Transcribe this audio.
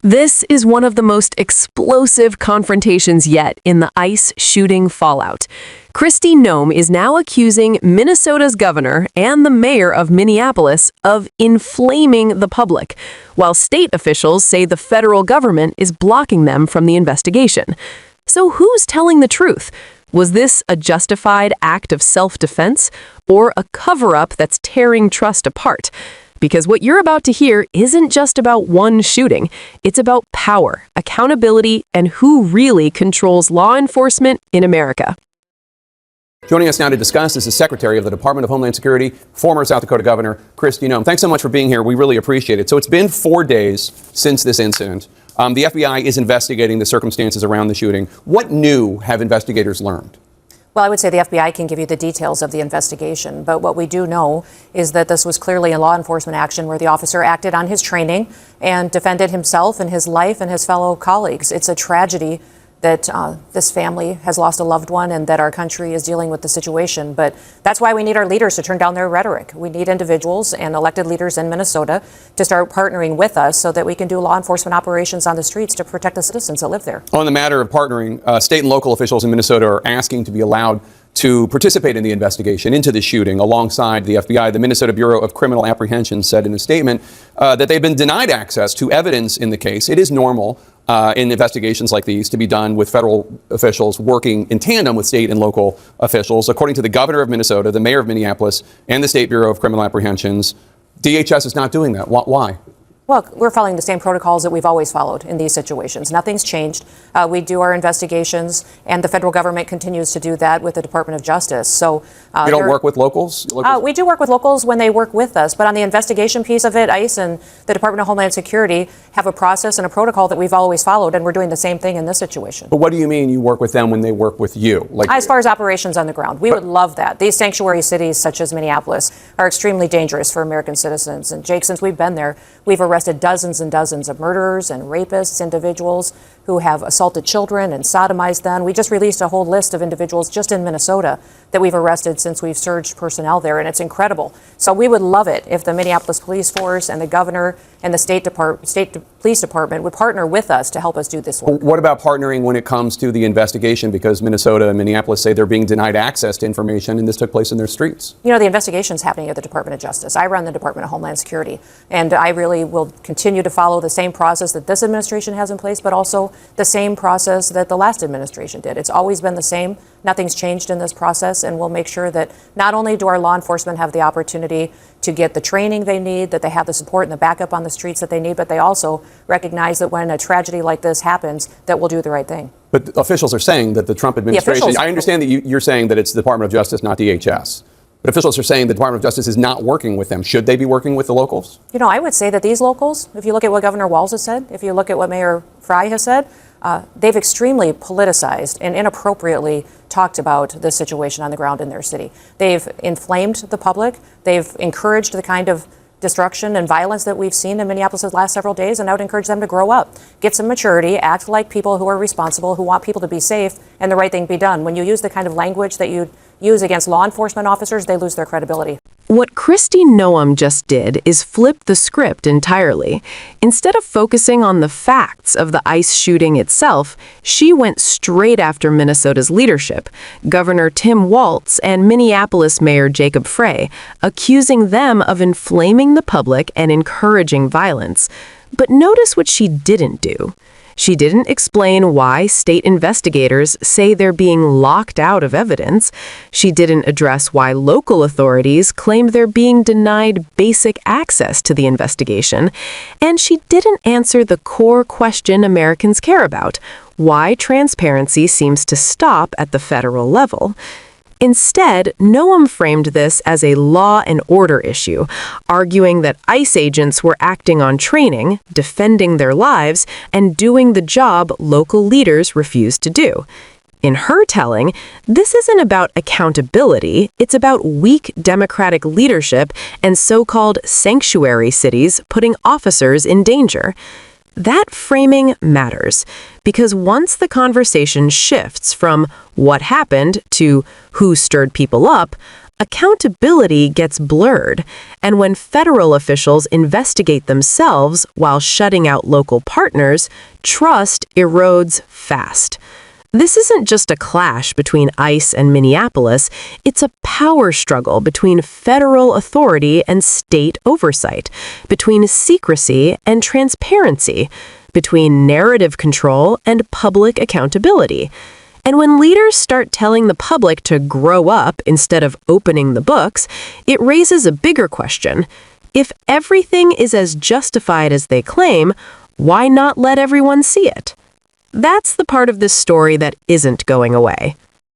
This is one of the most explosive confrontations yet in the ICE shooting fallout. Kristi Noem is now accusing Minnesota's governor and the mayor of Minneapolis of inflaming the public, while state officials say the federal government is blocking them from the investigation. So who's telling the truth? Was this a justified act of self-defense or a cover-up that's tearing trust apart? Because what you're about to hear isn't just about one shooting. It's about power, accountability, and who really controls law enforcement in America. Joining us now to discuss is the Secretary of the Department of Homeland Security, former South Dakota Governor Kristi Noem. Thanks so much for being here. We really appreciate it. So it's been 4 days since this incident. The FBI is investigating the circumstances around the shooting. What new have investigators learned? Well, I would say the FBI can give you the details of the investigation, but what we do know is that this was clearly a law enforcement action where the officer acted on his training and defended himself and his life and his fellow colleagues. It's a tragedy that this family has lost a loved one and that our country is dealing with the situation. But that's why we need our leaders to turn down their rhetoric. We need individuals and elected leaders in Minnesota to start partnering with us so that we can do law enforcement operations on the streets to protect the citizens that live there. On the matter of partnering, state and local officials in Minnesota are asking to be allowed to participate in the investigation into the shooting alongside the FBI. The Minnesota Bureau of Criminal Apprehension said in a statement that they've been denied access to evidence in the case. It is normal in investigations like these to be done with federal officials working in tandem with state and local officials. According to the governor of Minnesota, the mayor of Minneapolis, and the State Bureau of Criminal Apprehensions, DHS is not doing that. Why? Well, we're following the same protocols that we've always followed in these situations. Nothing's changed. We do our investigations, and the federal government continues to do that with the Department of Justice. So you don't work with locals? We do work with locals when they work with us, but on the investigation piece of it, ICE and the Department of Homeland Security have a process and a protocol that we've always followed, and we're doing the same thing in this situation. But what do you mean you work with them when they work with you? As far as operations on the ground, we would love that. These sanctuary cities, such as Minneapolis, are extremely dangerous for American citizens. And Jake, since we've been there, we've arrested dozens and dozens of murderers and rapists, individuals who have assaulted children and sodomized them. We just released a whole list of individuals just in Minnesota that we've arrested since we've surged personnel there, and it's incredible. So we would love it if the Minneapolis Police Force and the governor and the state police department would partner with us to help us do this work. What about partnering when it comes to the investigation? Because Minnesota and Minneapolis say they're being denied access to information, and this took place in their streets. You know, the investigation's happening at the Department of Justice. I run the Department of Homeland Security, and I really will continue to follow the same process that this administration has in place, but also the same process that the last administration did. It's always been the same. Nothing's changed in this process, and we'll make sure that not only do our law enforcement have the opportunity to get the training they need, that they have the support and the backup on the streets that they need, but they also recognize that when a tragedy like this happens, that we'll do the right thing. But officials are saying that the Trump administration, I understand that you're saying that it's the Department of Justice, not DHS. But officials are saying the Department of Justice is not working with them. Should they be working with the locals? You know, I would say that these locals, if you look at what Governor Walz has said, if you look at what Mayor Frey has said, they've extremely politicized and inappropriately talked about the situation on the ground in their city. They've inflamed the public. They've encouraged the kind of destruction and violence that we've seen in Minneapolis the last several days, and I would encourage them to grow up, get some maturity, act like people who are responsible, who want people to be safe, and the right thing be done. When you use the kind of language that you use against law enforcement officers, they lose their credibility. What Kristi Noem just did is flip the script entirely. Instead of focusing on the facts of the ICE shooting itself, she went straight after Minnesota's leadership, Governor Tim Walz and Minneapolis Mayor Jacob Frey, accusing them of inflaming the public and encouraging violence. But notice what she didn't do. She didn't explain why state investigators say they're being locked out of evidence. She didn't address why local authorities claim they're being denied basic access to the investigation. And she didn't answer the core question Americans care about, why transparency seems to stop at the federal level. Instead, Noem framed this as a law and order issue, arguing that ICE agents were acting on training, defending their lives, and doing the job local leaders refused to do. In her telling, this isn't about accountability, it's about weak Democratic leadership and so-called sanctuary cities putting officers in danger. That framing matters, because once the conversation shifts from what happened to who stirred people up, accountability gets blurred, and when federal officials investigate themselves while shutting out local partners, trust erodes fast. This isn't just a clash between ICE and Minneapolis, it's a power struggle between federal authority and state oversight, between secrecy and transparency, between narrative control and public accountability. And when leaders start telling the public to grow up instead of opening the books, it raises a bigger question. If everything is as justified as they claim, why not let everyone see it? That's the part of this story that isn't going away.